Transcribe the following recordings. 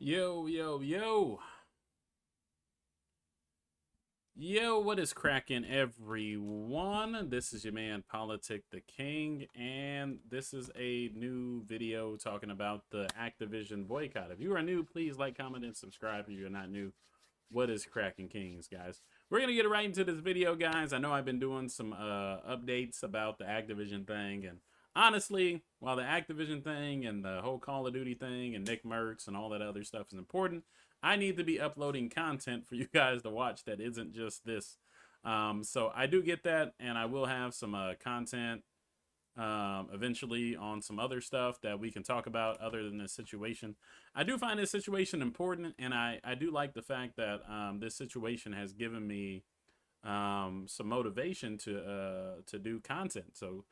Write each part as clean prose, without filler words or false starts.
Yo, yo, yo. Yo, what is cracking, everyone? This is your man, Politikdaking, and this is a new video talking about the Activision boycott. If you are new, please like, comment, and subscribe. If you're not new, what is cracking, kings, guys? We're going to get right into this video, guys. I know I've been doing some updates about the Activision thing, and honestly, while the Activision thing and the whole Call of Duty thing and Nick Mercs and all that other stuff is important, I need to be uploading content for you guys to watch that isn't just this. So I do get that, and I will have some content eventually on some other stuff that we can talk about other than this situation. I do find this situation important, and I do like the fact that this situation has given me some motivation to do content. So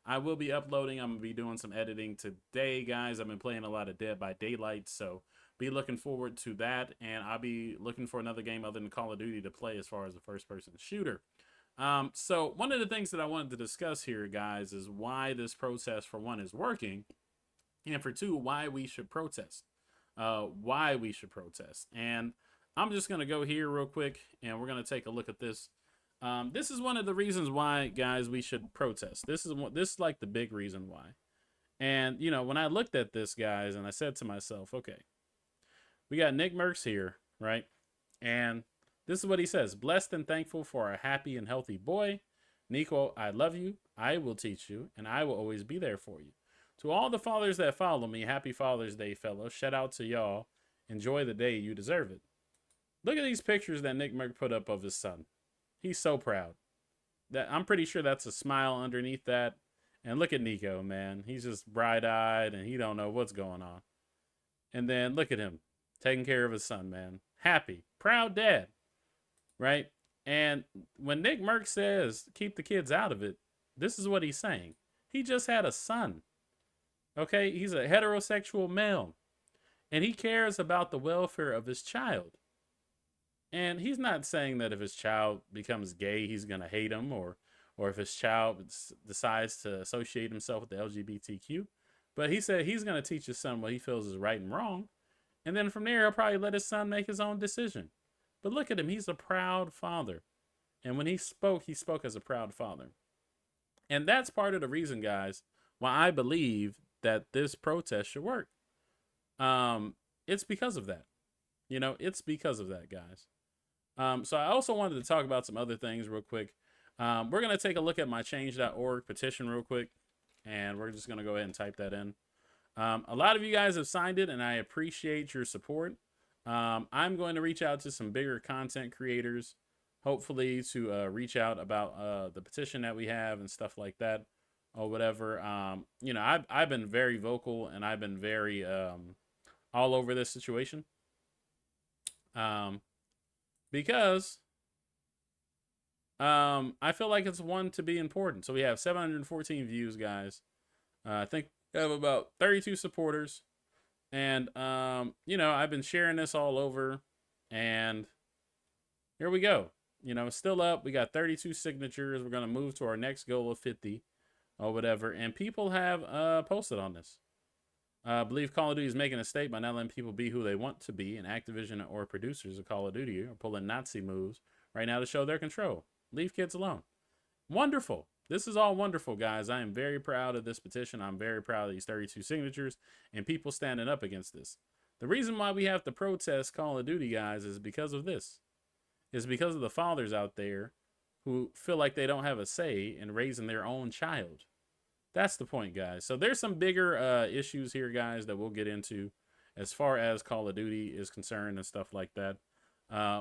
I will be uploading. I'm going to be doing some editing today, guys. I've been playing a lot of Dead by Daylight, so be looking forward to that, and I'll be looking for another game other than Call of Duty to play as far as a first-person shooter. So one of the things that I wanted to discuss here, guys, is why this protest, for one, is working, and for two, why we should protest. Why we should protest. And I'm just going to go here real quick, and we're going to take a look at this. This is one of the reasons why, guys, we should protest. This is like the big reason why. And, you know, when I looked at this, guys, and I said to myself, okay, we got Nick Mercs here, right? And this is what he says. Blessed and thankful for a happy and healthy boy. Nico, I love you. I will teach you, and I will always be there for you. To all the fathers that follow me, happy Father's Day, fellows. Shout out to y'all. Enjoy the day. You deserve it. Look at these pictures that Nick Merc put up of his son. He's so proud. I'm pretty sure that's a smile underneath that. And look at Nico, man. He's just bright-eyed, and he don't know what's going on. And then look at him. Taking care of his son, man. Happy. Proud dad. Right? And when Nick Merck says, keep the kids out of it, this is what he's saying. He just had a son. Okay? He's a heterosexual male. And he cares about the welfare of his child. And he's not saying that if his child becomes gay, he's going to hate him, or if his child decides to associate himself with the LGBTQ. But he said he's going to teach his son what he feels is right and wrong. And then from there, he'll probably let his son make his own decision. But look at him. He's a proud father. And when he spoke as a proud father. And that's part of the reason, guys, why I believe that this protest should work. It's because of that. You know, it's because of that, guys. So I also wanted to talk about some other things real quick. We're going to take a look at my change.org petition real quick. And we're just going to go ahead and type that in. A lot of you guys have signed it, and I appreciate your support. I'm going to reach out to some bigger content creators, hopefully to reach out about the petition that we have and stuff like that, or whatever. You know, I've been very vocal, and I've been very all over this situation, because I feel like it's one to be important. So we have 714 views, guys. I think we have about 32 supporters. And, you know, I've been sharing this all over. And here we go. You know, it's still up. We got 32 signatures. We're going to move to our next goal of 50 or whatever. And people have posted on this. I believe Call of Duty is making a statement by not letting people be who they want to be. And Activision or producers of Call of Duty are pulling Nazi moves right now to show their control. Leave kids alone. Wonderful. This is all wonderful, guys. I am very proud of this petition. I'm very proud of these 32 signatures and people standing up against this. The reason why we have to protest Call of Duty, guys, is because of this. It's because of the fathers out there who feel like they don't have a say in raising their own child. That's the point, guys. So there's some bigger issues here, guys, that we'll get into as far as Call of Duty is concerned and stuff like that.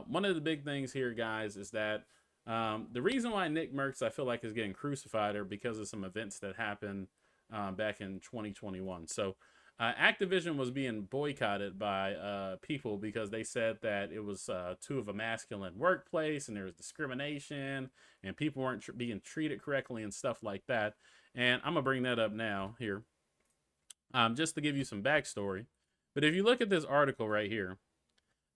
One of the big things here, guys, is that the reason why Nick Mercs, I feel like, is getting crucified are because of some events that happened back in 2021. So Activision was being boycotted by people because they said that it was too of a masculine workplace and there was discrimination and people weren't being treated correctly and stuff like that. And I'm going to bring that up now here just to give you some backstory. But if you look at this article right here,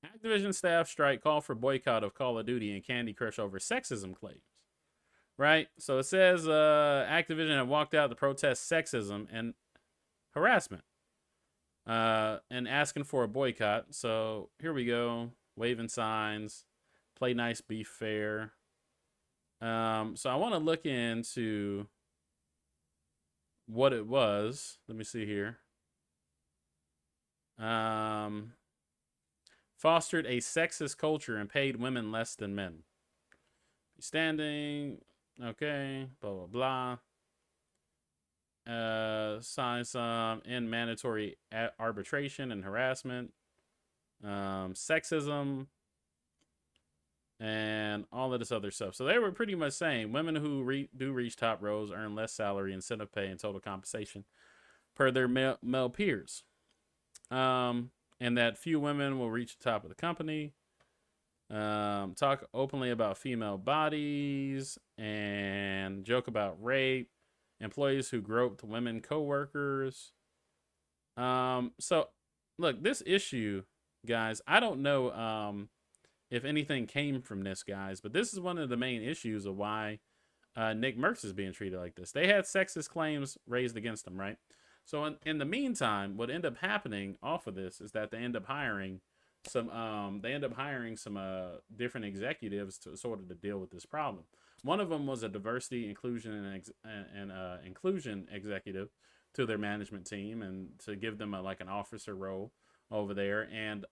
Activision staff strike call for boycott of Call of Duty and Candy Crush over sexism claims. Right? So it says Activision had walked out to protest sexism and harassment. And and asking for a boycott. So here we go. Waving signs. Play nice, be fair. So I want to look into what it was. Let me see here. Fostered a sexist culture and paid women less than men. Standing. Okay. Blah, blah, blah. Sign some in mandatory arbitration and harassment. Sexism. And all of this other stuff. So they were pretty much saying women who do reach top roles earn less salary, incentive pay, and total compensation per their male peers. And that few women will reach the top of the company. Talk openly about female bodies and joke about rape. Employees who groped women coworkers. So look, this issue, guys, I don't know if anything came from this, guys, but this is one of the main issues of why Nick Mercs is being treated like this. They had sexist claims raised against them, right? So in the meantime, what ended up happening off of this is that they end up hiring some different executives to sort of to deal with this problem. One of them was a diversity, inclusion, and inclusion executive to their management team, and to give them like an officer role over there. And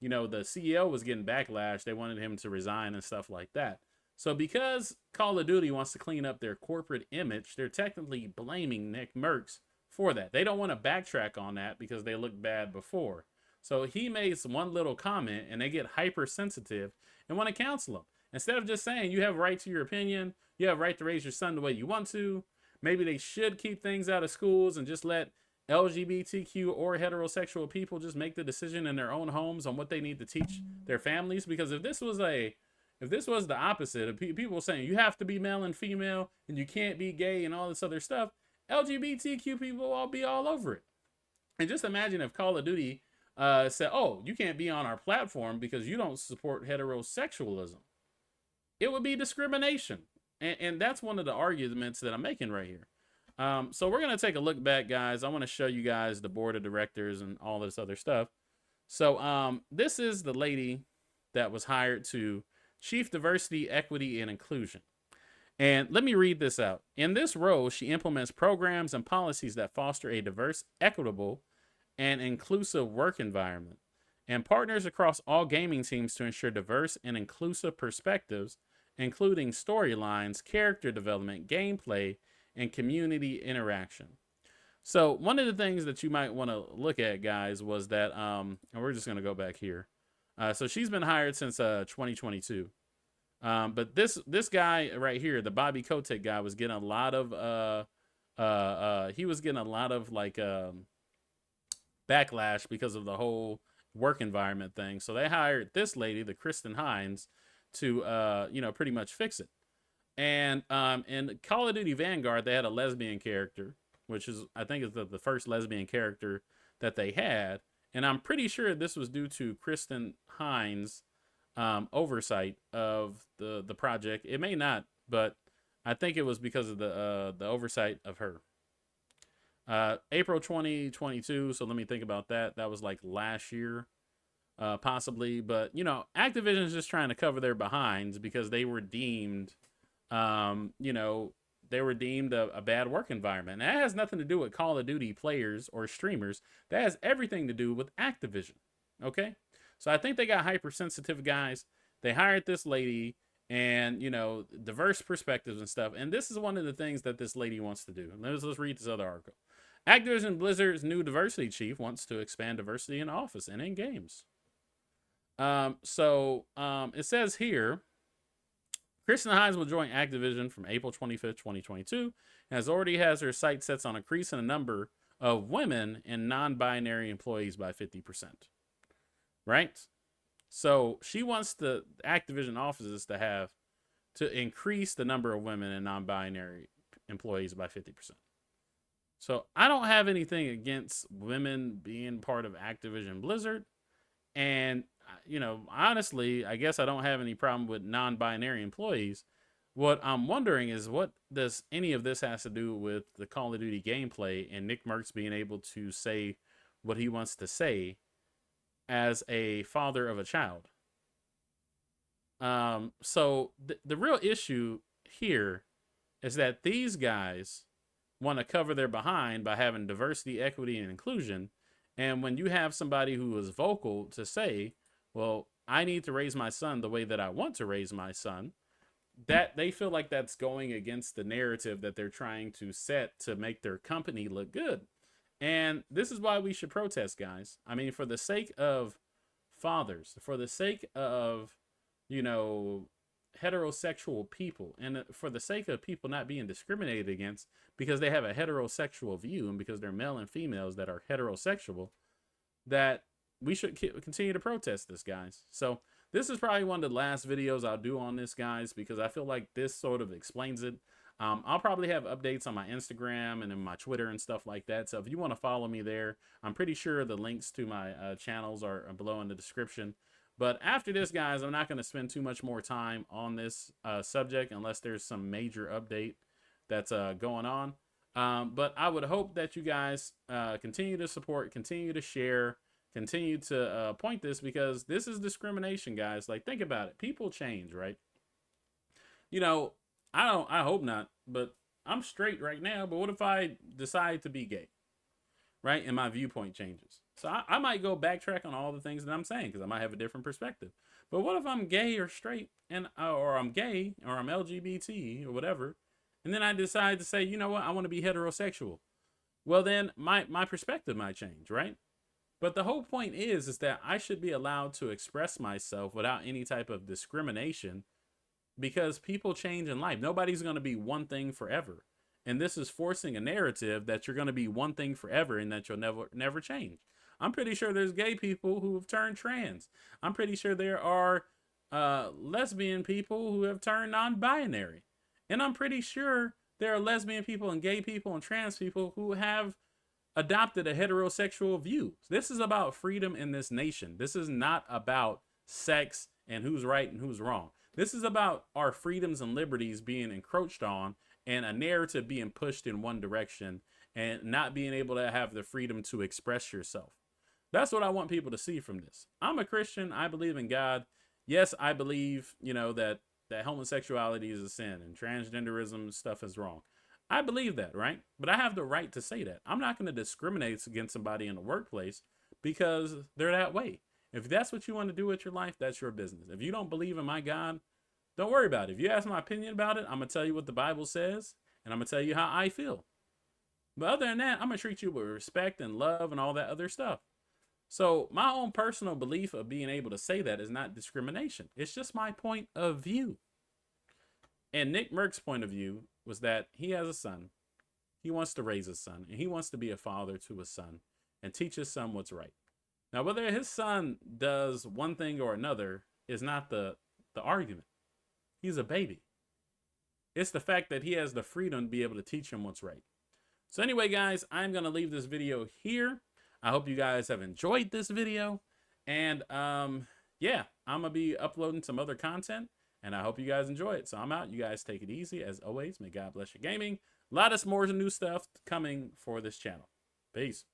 you know, the CEO was getting backlash. They wanted him to resign and stuff like that. So because Call of Duty wants to clean up their corporate image, they're technically blaming Nick Mercs for that. They don't want to backtrack on that because they looked bad before. So he made one little comment and they get hypersensitive and want to counsel him. Instead of just saying you have a right to your opinion, you have a right to raise your son the way you want to, maybe they should keep things out of schools and just let LGBTQ or heterosexual people just make the decision in their own homes on what they need to teach their families. Because if this was the opposite of people saying you have to be male and female and you can't be gay and all this other stuff, LGBTQ people will all be all over it. And just imagine if Call of Duty said, oh, you can't be on our platform because you don't support heterosexualism. It would be discrimination. And that's one of the arguments that I'm making right here. So we're going to take a look back, guys. I want to show you guys the board of directors and all this other stuff. So this is the lady that was hired to Chief Diversity, Equity, and Inclusion. And let me read this out. In this role, she implements programs and policies that foster a diverse, equitable, and inclusive work environment, and partners across all gaming teams to ensure diverse and inclusive perspectives, including storylines, character development, gameplay, and community interaction. So one of the things that you might want to look at, guys, was that, and we're just going to go back here. So she's been hired since 2022. But this guy right here, the Bobby Kotick guy, was getting a lot of like backlash because of the whole work environment thing. So they hired this lady, the Kristen Hines, to pretty much fix it. And in Call of Duty Vanguard, they had a lesbian character, which is, I think, is the first lesbian character that they had. And I'm pretty sure this was due to Kristen Hines' oversight of the project. It may not, but I think it was because of the oversight of her. April 2022. So let me think about that. That was like last year, possibly. But Activision is just trying to cover their behinds because they were deemed, a bad work environment. And that has nothing to do with Call of Duty players or streamers. That has everything to do with Activision. Okay. So I think they got hypersensitive guys. They hired this lady and, diverse perspectives and stuff. And this is one of the things that this lady wants to do. Let's read this other article. Activision Blizzard's new diversity chief wants to expand diversity in office and in games. It says here, Kristen Hines will join Activision from April 25th, 2022, and already has her sights set on increasing the number of women and non-binary employees by 50%. Right? So she wants the Activision offices to increase the number of women and non-binary employees by 50%. So I don't have anything against women being part of Activision Blizzard. And, honestly, I guess I don't have any problem with non-binary employees. What I'm wondering is what does any of this has to do with the Call of Duty gameplay and Nick Mercs being able to say what he wants to say as a father of a child. So the real issue here is that these guys want to cover their behind by having diversity, equity, and inclusion. And when you have somebody who is vocal to say, well, I need to raise my son the way that I want to raise my son, that they feel like that's going against the narrative that they're trying to set to make their company look good. And this is why we should protest, guys. I mean, for the sake of fathers, for the sake of, you know, heterosexual people, and for the sake of people not being discriminated against because they have a heterosexual view and because they're male and females that are heterosexual, that we should continue to protest this, guys. So this is probably one of the last videos I'll do on this, guys, because I feel like this sort of explains it. I'll probably have updates on my Instagram and in my Twitter and stuff like that. So if you want to follow me there, I'm pretty sure the links to my channels are below in the description. But after this, guys, I'm not going to spend too much more time on this subject unless there's some major update that's going on. But I would hope that you guys continue to support, continue to share, continue to point this, because this is discrimination, guys. Like, think about it. People change, right? You know, I hope not, but I'm straight right now. But what if I decide to be gay, right? And my viewpoint changes. So I might go backtrack on all the things that I'm saying because I might have a different perspective. But what if I'm gay or straight, and or I'm gay or I'm LGBT or whatever, and then I decide to say, you know what, I want to be heterosexual? Well, then my perspective might change, right? But the whole point is that I should be allowed to express myself without any type of discrimination, because people change in life. Nobody's going to be one thing forever. And this is forcing a narrative that you're going to be one thing forever and that you'll never change. I'm pretty sure there's gay people who have turned trans. I'm pretty sure there are lesbian people who have turned non-binary. And I'm pretty sure there are lesbian people and gay people and trans people who have adopted a heterosexual view. This is about freedom in this nation. This is not about sex and who's right and who's wrong. This is about our freedoms and liberties being encroached on and a narrative being pushed in one direction and not being able to have the freedom to express yourself. That's what I want people to see from this. I'm a Christian. I believe in God. Yes, I believe, you know, that homosexuality is a sin and transgenderism stuff is wrong. I believe that, right? But I have the right to say that. I'm not going to discriminate against somebody in the workplace because they're that way. If that's what you want to do with your life, that's your business. If you don't believe in my God, don't worry about it. If you ask my opinion about it, I'm going to tell you what the Bible says, and I'm going to tell you how I feel. But other than that, I'm going to treat you with respect and love and all that other stuff. So my own personal belief of being able to say that is not discrimination. It's just my point of view. And Nick Mercs' point of view was that he has a son. He wants to raise his son, and he wants to be a father to his son and teach his son what's right. Now, whether his son does one thing or another is not the argument. He's a baby. It's the fact that he has the freedom to be able to teach him what's right. So anyway, guys, I'm going to leave this video here. I hope you guys have enjoyed this video. And yeah, I'm going to be uploading some other content, and I hope you guys enjoy it. So I'm out. You guys take it easy. As always, may God bless your gaming. A lot of more new stuff coming for this channel. Peace.